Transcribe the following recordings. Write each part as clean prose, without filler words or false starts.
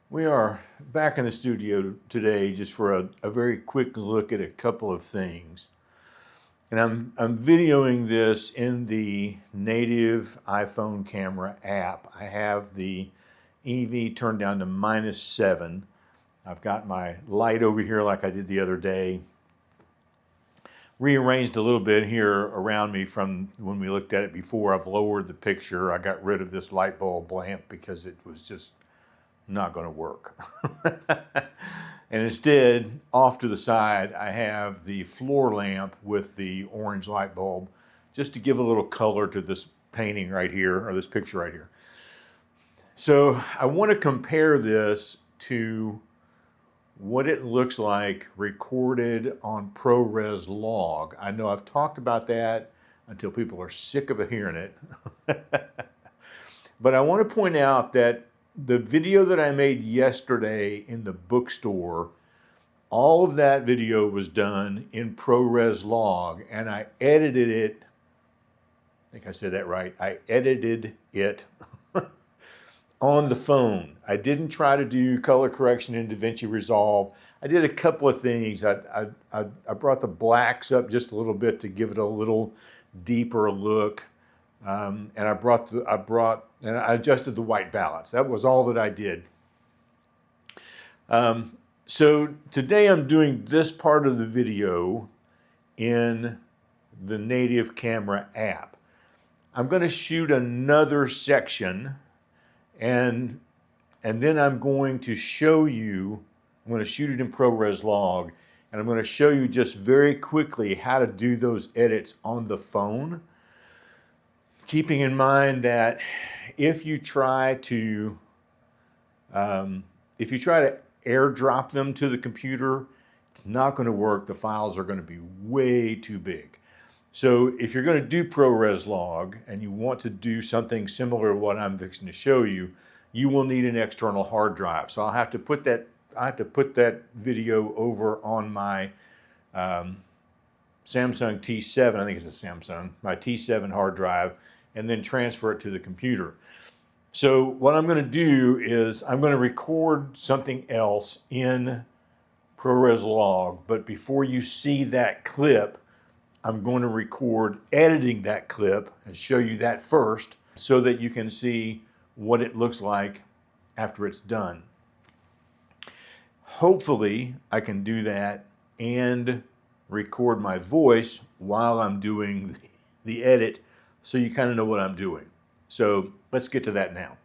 We are back in the studio today just for a very quick look at a couple of things. And I'm videoing this in the native iPhone camera app. I have the EV turned down to -7. I've got my light over here like I did the other day. Rearranged a little bit here around me from when we looked at it before. I've lowered the picture. I got rid of this light bulb lamp because it was just not going to work. And instead, off to the side, I have the floor lamp with the orange light bulb just to give a little color to this painting right here, or this picture right here. So I want to compare this to what it looks like recorded on ProRes log. I know I've talked about that until people are sick of hearing it. But I want to point out that the video that I made yesterday in the bookstore, all of that video was done in ProRes log, and I edited it. I think I said that right. I edited it on the phone. I didn't try to do color correction in DaVinci Resolve. I did a couple of things. I brought the blacks up just a little bit to give it a little deeper look. And I adjusted the white balance. That was all that I did. So today I'm doing this part of the video in the native camera app. I'm going to shoot another section, and then I'm going to show you, I'm going to shoot it in ProRes log, and I'm going to show you just very quickly how to do those edits on the phone. Keeping in mind that if you try to airdrop them to the computer, it's not going to work. The files are going to be way too big. So if you're going to do ProRes log and you want to do something similar to what I'm fixing to show you, you will need an external hard drive. So I'll have to put that video over on my Samsung T7, I think it's a Samsung, my T7 hard drive, and then transfer it to the computer. So what I'm going to do is I'm going to record something else in ProRes log, but before you see that clip, I'm going to record editing that clip and show you that first so that you can see what it looks like after it's done. Hopefully I can do that and record my voice while I'm doing the edit, so you kind of know what I'm doing. So let's get to that now.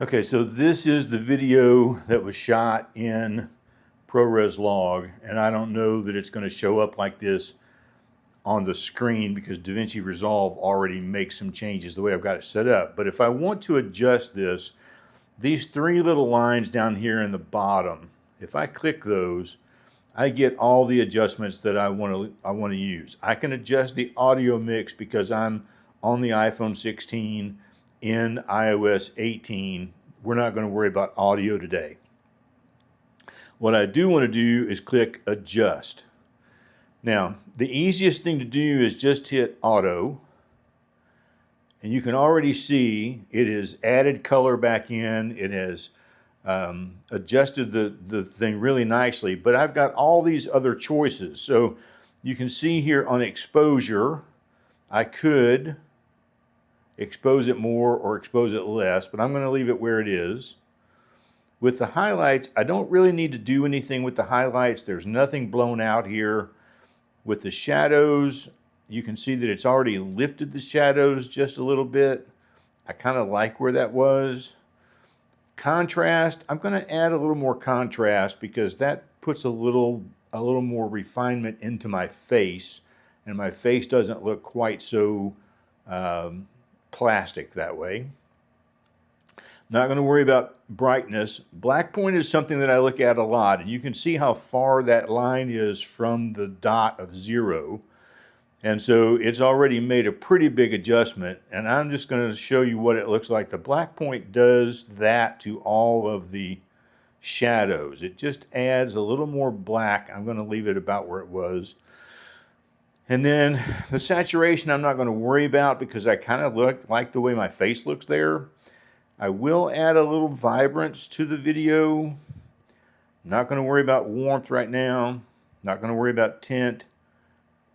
Okay, so this is the video that was shot in ProRes log, and I don't know that it's going to show up like this on the screen because DaVinci Resolve already makes some changes the way I've got it set up. But if I want to adjust this, these three little lines down here in the bottom, if I click those, I get all the adjustments that I want to use. I can adjust the audio mix because I'm on the iPhone 16 in iOS 18. We're not going to worry about audio today. What I do want to do is click adjust. Now, the easiest thing to do is just hit auto, and you can already see it has added color back in. It has adjusted the thing really nicely, but I've got all these other choices. So you can see here on exposure, I could expose it more or expose it less, but I'm going to leave it where it is. With the highlights, I don't really need to do anything with the highlights. There's nothing blown out here. With the shadows, you can see that it's already lifted the shadows just a little bit. I kind of like where that was. Contrast, I'm going to add a little more contrast because that puts a little more refinement into my face, and my face doesn't look quite so plastic that way. Not going to worry about brightness. Black point is something that I look at a lot, and you can see how far that line is from the dot of 0. And so it's already made a pretty big adjustment, and I'm just going to show you what it looks like. The black point does that to all of the shadows. It just adds a little more black. I'm going to leave it about where it was. And then the saturation I'm not going to worry about because I kind of like the way my face looks there. I will add a little vibrance to the video. Not going to worry about warmth right now. Not going to worry about tint.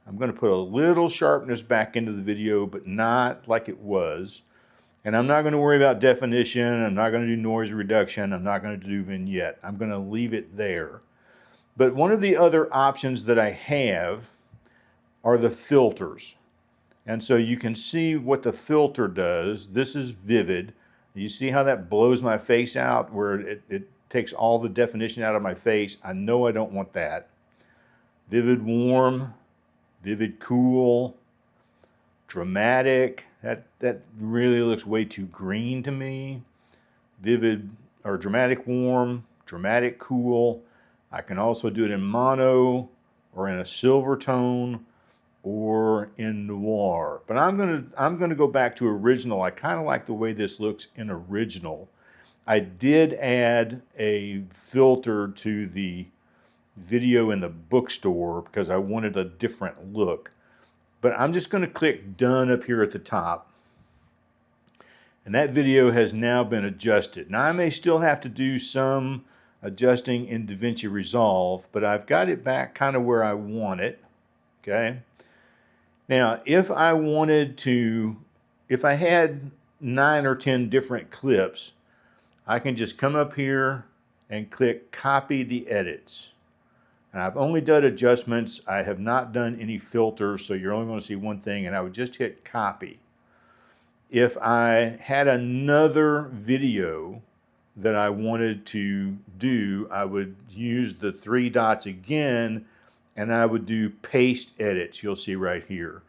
I'm going to put a little sharpness back into the video, but not like it was. And I'm not going to worry about definition. I'm not going to do noise reduction. I'm not going to do vignette. I'm going to leave it there. But one of the other options that I have are the filters. And so you can see what the filter does. This is vivid. You see how that blows my face out, where it takes all the definition out of my face. I know I don't want that. Vivid warm, vivid cool, dramatic. That really looks way too green to me. Vivid or dramatic warm, dramatic cool. I can also do it in mono or in a silver tone or in noir. But I'm gonna go back to original. I kind of like the way this looks in original. I did add a filter to the video in the bookstore because I wanted a different look. But I'm just going to click done up here at the top. And that video has now been adjusted. Now I may still have to do some adjusting in DaVinci Resolve, but I've got it back kind of where I want it. Okay. Now, if I had 9 or 10 different clips, I can just come up here and click copy the edits. And I've only done adjustments. I have not done any filters, so you're only going to see one thing, and I would just hit copy. If I had another video that I wanted to do, I would use the 3 dots again, and I would do paste edits. You'll see right here.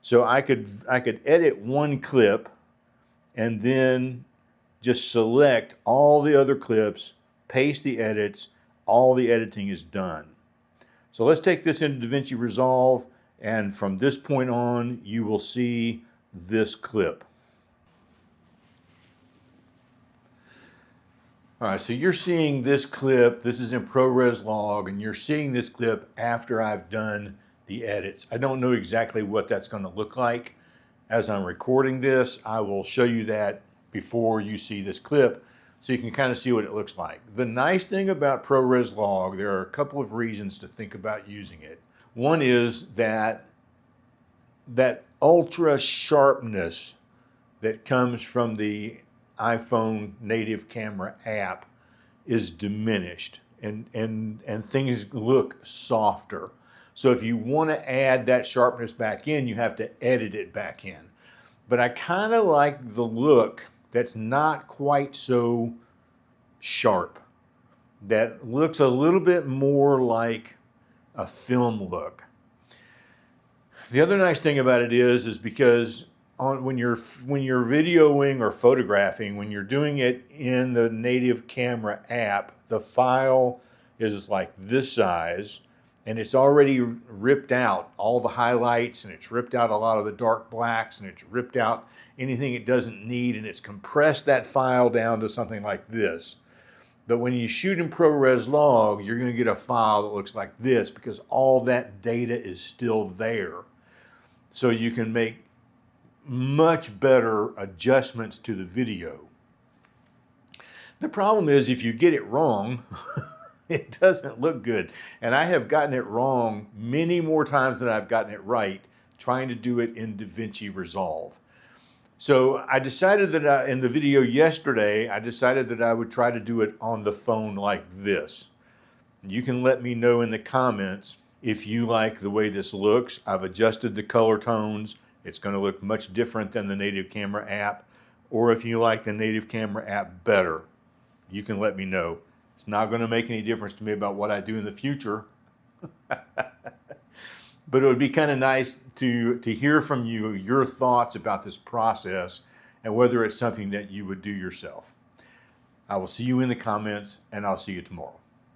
So I could edit one clip and then just select all the other clips, paste the edits, all the editing is done. So let's take this into DaVinci Resolve, and from this point on, you will see this clip. All right, so you're seeing this clip. This is in ProRes Log, and you're seeing this clip after I've done the edits. I don't know exactly what that's going to look like as I'm recording this. I will show you that before you see this clip, so you can kind of see what it looks like. The nice thing about ProRes Log, there are a couple of reasons to think about using it. One is that ultra sharpness that comes from the iPhone native camera app is diminished, and things look softer. So if you want to add that sharpness back in, you have to edit it back in. But I kind of like the look that's not quite so sharp. That looks a little bit more like a film look. The other nice thing about it is because when you're videoing or photographing, when you're doing it in the native camera app, the file is like this size, and it's already ripped out all the highlights, and it's ripped out a lot of the dark blacks, and it's ripped out anything it doesn't need, and it's compressed that file down to something like this. But when you shoot in ProRes Log, you're going to get a file that looks like this because all that data is still there. So you can make much better adjustments to the video. The problem is if you get it wrong, it doesn't look good. And I have gotten it wrong many more times than I've gotten it right trying to do it in DaVinci Resolve. So I decided that in the video yesterday, I decided that I would try to do it on the phone like this. You can let me know in the comments if you like the way this looks. I've adjusted the color tones. It's going to look much different than the native camera app. Or if you like the native camera app better, you can let me know. It's not going to make any difference to me about what I do in the future. But it would be kind of nice to hear from you your thoughts about this process and whether it's something that you would do yourself. I will see you in the comments, and I'll see you tomorrow.